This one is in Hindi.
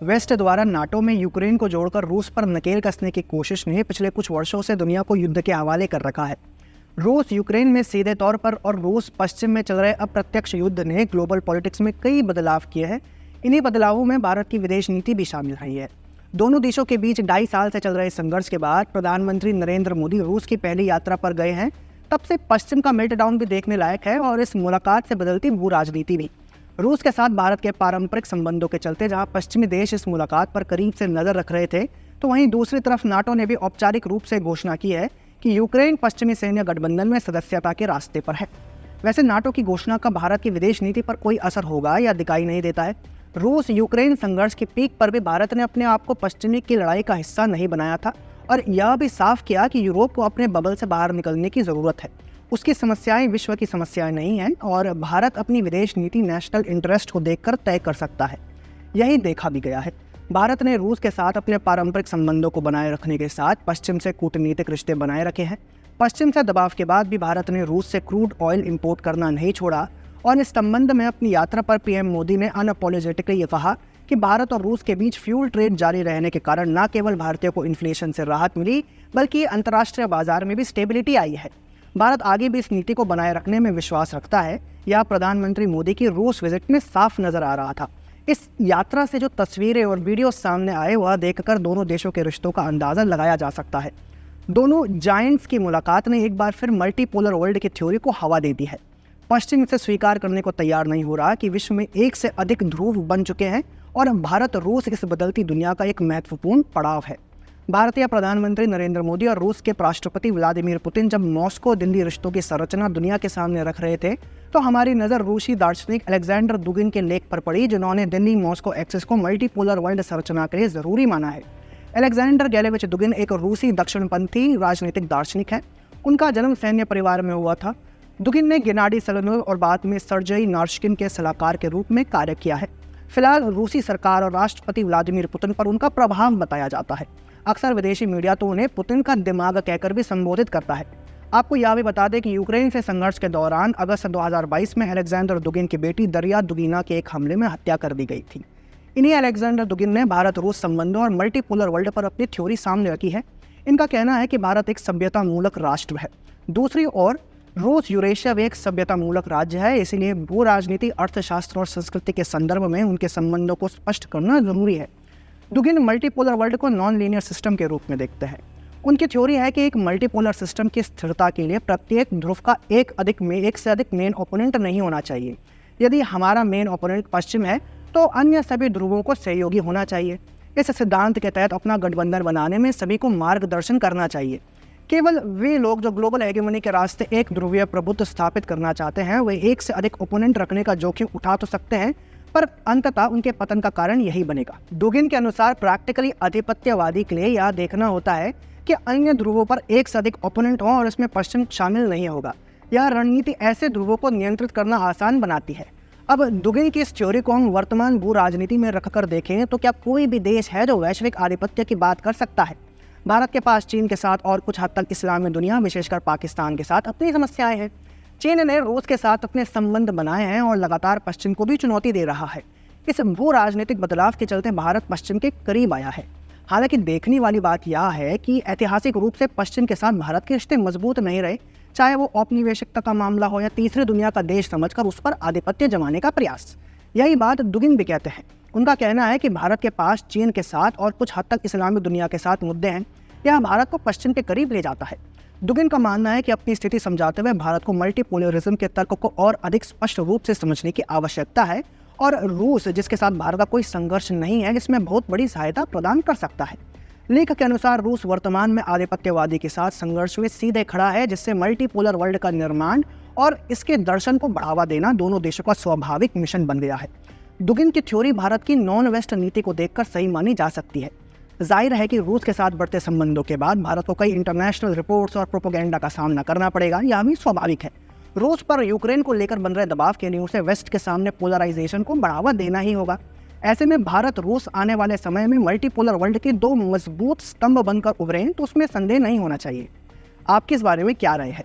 वेस्ट द्वारा नाटो में यूक्रेन को जोड़कर रूस पर नकेल कसने की कोशिश ने पिछले कुछ वर्षों से दुनिया को युद्ध के हवाले कर रखा है। रूस यूक्रेन में सीधे तौर पर और रूस पश्चिम में चल रहे अप्रत्यक्ष युद्ध ने ग्लोबल पॉलिटिक्स में कई बदलाव किए हैं। इन्हीं बदलावों में भारत की विदेश नीति भी शामिल रही है। दोनों देशों के बीच 2.5 साल से चल रहे संघर्ष के बाद प्रधानमंत्री नरेंद्र मोदी रूस की पहली यात्रा पर गए हैं। तब से पश्चिम का मेल्टडाउन भी देखने लायक है और इस मुलाकात से बदलती भू राजनीति भी। रूस के साथ भारत के पारंपरिक संबंधों के चलते जहां पश्चिमी देश इस मुलाकात पर करीब से नजर रख रहे थे, तो वहीं दूसरी तरफ नाटो ने भी औपचारिक रूप से घोषणा की है कि यूक्रेन पश्चिमी सैन्य गठबंधन में सदस्यता के रास्ते पर है। वैसे नाटो की घोषणा का भारत की विदेश नीति पर कोई असर होगा या दिखाई नहीं देता है। रूस यूक्रेन संघर्ष की पीक पर भी भारत ने अपने आप को पश्चिमी की लड़ाई का हिस्सा नहीं बनाया था और यह भी साफ किया कि यूरोप को अपने बबल से बाहर निकलने की जरूरत है। उसकी समस्याएं विश्व की समस्याएं नहीं हैं और भारत अपनी विदेश नीति नेशनल इंटरेस्ट को देखकर तय कर सकता है। यही देखा भी गया है। भारत ने रूस के साथ अपने पारंपरिक संबंधों को बनाए रखने के साथ पश्चिम से कूटनीतिक रिश्ते बनाए रखे हैं। पश्चिम से दबाव के बाद भी भारत ने रूस से क्रूड ऑयल इंपोर्ट करना नहीं छोड़ा और इस संबंध में अपनी यात्रा पर पीएम मोदी ने अनअपोलोजेटिकली ये कहा कि भारत और रूस के बीच फ्यूल ट्रेड जारी रहने के कारण न केवल भारतीयों को इन्फ्लेशन से राहत मिली बल्कि अंतर्राष्ट्रीय बाजार में भी स्टेबिलिटी आई है। भारत आगे भी इस नीति को बनाए रखने में विश्वास रखता है। यह प्रधानमंत्री मोदी की रूस विजिट में साफ नजर आ रहा था। इस यात्रा से जो तस्वीरें और वीडियो सामने आए वह देखकर दोनों देशों के रिश्तों का अंदाजा लगाया जा सकता है। दोनों जायंट्स की मुलाकात ने एक बार फिर मल्टीपोलर वर्ल्ड की थ्योरी को हवा दे दी है। पश्चिम इसे स्वीकार करने को तैयार नहीं हो रहा कि विश्व में एक से अधिक ध्रुव बन चुके हैं और भारत रूस इस बदलती दुनिया का एक महत्वपूर्ण पड़ाव है। भारतीय प्रधानमंत्री नरेंद्र मोदी और रूस के राष्ट्रपति व्लादिमीर पुतिन जब मॉस्को दिल्ली रिश्तों की संरचना दुनिया के सामने रख रहे थे, तो हमारी नज़र रूसी दार्शनिक अलेक्जेंडर दुगिन के लेख पर पड़ी, जिन्होंने दिल्ली मॉस्को एक्सिस को मल्टीपोलर वर्ल्ड संरचना के लिए ज़रूरी माना है। अलेक्जेंडर गैलेविच दुगिन एक रूसी दक्षिणपंथी राजनीतिक दार्शनिक है। उनका जन्म सैन्य परिवार में हुआ था। दुगिन ने गेनाडी सेलेनोव और बाद में सर्जेई नार्शकिन के सलाहकार के रूप में कार्य किया है। फिलहाल रूसी सरकार और राष्ट्रपति व्लादिमीर पुतिन पर उनका प्रभाव बताया जाता है। अक्सर विदेशी मीडिया तो उन्हें पुतिन का दिमाग कहकर भी संबोधित करता है। आपको यह भी बता दें कि यूक्रेन से संघर्ष के दौरान अगस्त 2022 में अलेक्जेंडर दुगिन की बेटी दरिया दुगीना के एक हमले में हत्या कर दी गई थी। इन्हीं अलेक्जेंडर दुगिन ने भारत रूस संबंधों और मल्टीपोलर वर्ल्ड पर अपनी थ्योरी सामने रखी है। इनका कहना है कि भारत एक सभ्यता मूलक राष्ट्र है, दूसरी ओर रूस यूरेशिया एक सभ्यता मूलक राज्य है। इसीलिए भू राजनीति, अर्थशास्त्र और संस्कृति के संदर्भ में उनके संबंधों को स्पष्ट करना जरूरी है। दुगिन मल्टीपोलर वर्ल्ड को नॉन लीनियर सिस्टम के रूप में देखते हैं। उनकी थ्योरी है कि एक मल्टीपोलर सिस्टम की स्थिरता के लिए प्रत्येक ध्रुव का एक से अधिक मेन ओपोनेंट नहीं होना चाहिए। यदि हमारा मेन ओपोनेंट पश्चिम है तो अन्य सभी ध्रुवों को सहयोगी होना चाहिए। इस सिद्धांत के तहत अपना गठबंधन बनाने में सभी को मार्गदर्शन करना चाहिए। केवल वे लोग जो ग्लोबल हेगेमनी के रास्ते एक ध्रुवीय प्रभुत्व स्थापित करना चाहते हैं, वे एक से अधिक ओपोनेंट रखने का जोखिम उठा तो सकते हैं, पर अंततः उनके पतन का कारण यही बनेगा। दुगिन के अनुसार प्रैक्टिकली आधिपत्यवादी के लिए यह देखना होता है कि अन्य ध्रुवों पर एक से अधिक ओपोनेंट हो और इसमें पश्चिम शामिल नहीं होगा। यह रणनीति ऐसे ध्रुवों को नियंत्रित करना आसान बनाती है। अब दुगिन की इस थ्योरी को हम वर्तमान भू राजनीति में रखकर देखें तो क्या कोई भी देश है जो वैश्विक आधिपत्य की बात कर सकता है? भारत के पास चीन के साथ और कुछ हद तक इस्लामी दुनिया, विशेषकर पाकिस्तान के साथ अपनी समस्याएं हैं। चीन ने रूस के साथ अपने संबंध बनाए हैं और लगातार पश्चिम को भी चुनौती दे रहा है। इस भू राजनीतिक बदलाव के चलते भारत पश्चिम के करीब आया है। हालांकि देखने वाली बात यह है कि ऐतिहासिक रूप से पश्चिम के साथ भारत के रिश्ते मजबूत नहीं रहे, चाहे वो औपनिवेशिकता का मामला हो या तीसरी दुनिया का देश समझकर उस पर आधिपत्य जमाने का प्रयास। यही बात दुगिन भी कहते हैं। उनका कहना है कि भारत के पास चीन के साथ और कुछ हद तक इस्लामी दुनिया के साथ मुद्दे हैं। यह भारत को पश्चिम के करीब ले जाता है। दुगिन का मानना है कि अपनी स्थिति समझाते हुए भारत को मल्टीपोलरिज्म के तर्क को और अधिक स्पष्ट रूप से समझने की आवश्यकता है और रूस, जिसके साथ भारत का कोई संघर्ष नहीं है, इसमें बहुत बड़ी सहायता प्रदान कर सकता है। लेख के अनुसार रूस वर्तमान में आधिपत्यवादी के साथ संघर्ष में सीधे खड़ा है, जिससे मल्टीपोलर वर्ल्ड का निर्माण और इसके दर्शन को बढ़ावा देना दोनों देशों का स्वाभाविक मिशन बन गया है। दुगिन की थ्योरी भारत की नॉन वेस्ट नीति को देखकर सही मानी जा सकती है। जाहिर है कि रूस के साथ बढ़ते संबंधों के बाद भारत को कई इंटरनेशनल रिपोर्ट्स और प्रोपेगेंडा का सामना करना पड़ेगा। यह भी स्वाभाविक है। रूस पर यूक्रेन को लेकर बन रहे दबाव के लिए उसे वेस्ट के सामने पोलराइजेशन को बढ़ावा देना ही होगा। ऐसे में भारत रूस आने वाले समय में मल्टीपोलर वर्ल्ड के दो मजबूत स्तंभ बनकर उभरें तो उसमें संदेह नहीं होना चाहिए। आपकी इस बारे में क्या राय है?